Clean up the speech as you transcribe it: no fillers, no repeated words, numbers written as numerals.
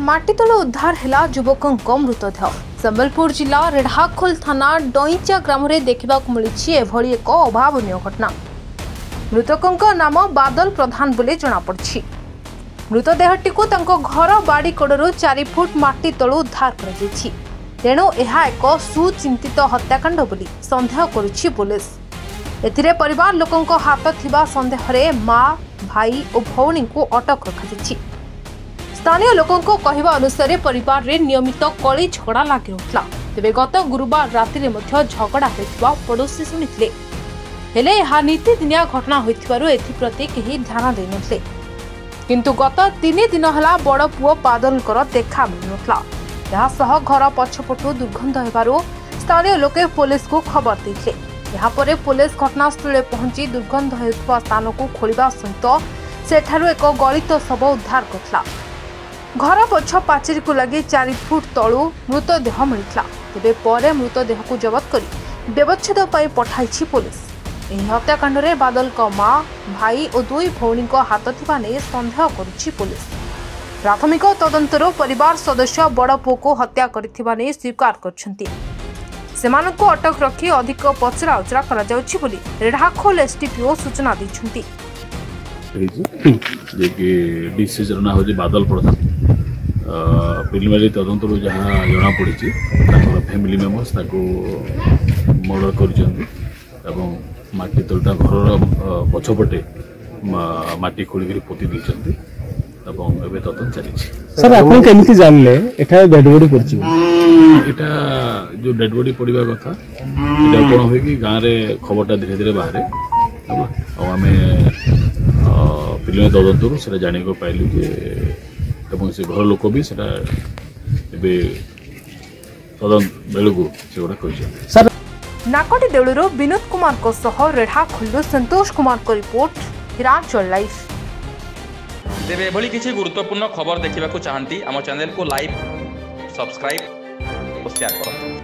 माटीतल उद्धार है युवक मृतदेह। संबलपुर जिला रेढ़ाखोल थाना डईचा ग्राम में देखा मिली एक अभावन घटना। मृतकों नाम बादल प्रधान बोली जमापड़ी। मृतदेहटी घर बाड़ी कड़ू 4 फुट माटी तलू उद्धार कर तेणु यह एक सुचिंतित हत्याकांड बोली संदेह करुछि पुलिस। एथिरे परिवार लोकों हाथ थिबा संदेह रे मां भाई और भौणी को अटक रखा। स्थानीय लोकों कहवा अनुसार परिवार रे नियमित कली झगड़ा लगी रहा। तेबे गत गुरुवार राति में झगड़ा होता पड़ोशी शुणी हेले यह नीतिदिनिया घटना होइथिबारु एथिप्रति केही ध्यान दे नथले। किंतु गत 3 दिन हला बड़ पुओ बादलकर देखा मिलुनथला। यासह घर पछपटु दुर्गंध हेबारु स्थानीय लोके पुलिस को खबर देथिले। यहाँ पर पुलिस घटनास्थल पहुंची दुर्गंध हेउथबा स्थान को खोलिबा सहित सेठारु एक गलित शव उद्धार करथला। घर पछ पाचेरी को लगी 4 फुट तलू मृतदेह मिलता। तेबे परे मृतदेह को जबत करी व्यवच्छेद पई पठाइछि पुलिस। एही हत्याकांड रे बादल को मां भाई और 2 भौणी को हाथ थिबा नै संदेह करुछि पुलिस। प्राथमिक तदंतर परिवार सदस्य बड़ पुओ को हत्या करिथिबा नै स्वीकार करछन्ति। सेमानकु अटक रखी अधिक पचरा उचरा करा जाउछि बोली रेढ़ाखोल एसटीपीओ सूचना दैछन्ति। जे कि डिसीजन ना हो जे बादल प्रधान प्रिलिमिनरी तदंतर जहाँ जना पड़ी फैमिली मेम्बर्स मर्डर कर माटी तलटा घर पछपटे माटी खोलिक पोती देते तदंत चली। सर आपन केमिति जानले एटा डेड बॉडी पड़छि? एटा जो डेड बॉडी पड़िबा कथा एटा कोन होय कि गां रे खबरटा धीरे धीरे बाहर आमे प्रिलिमिनरी तदंतर से जाने को पाइलु जे এবং সে ঘর লোক भी সেটা এবে তদন্ত বেলুগু সেগুলা কইছে। স্যার নাকটি দেউলুর বিনোদ কুমার को सह रेढ़ाखोल संतोष कुमार को रिपोर्ट हिरांचल लाइव। तेबे एभली किछि गुरुत्वपूर्ण खबर देखिबाकू चाहंती आम चैनल को लाइक सब्सक्राइब और शेयर करନ୍ତୁ।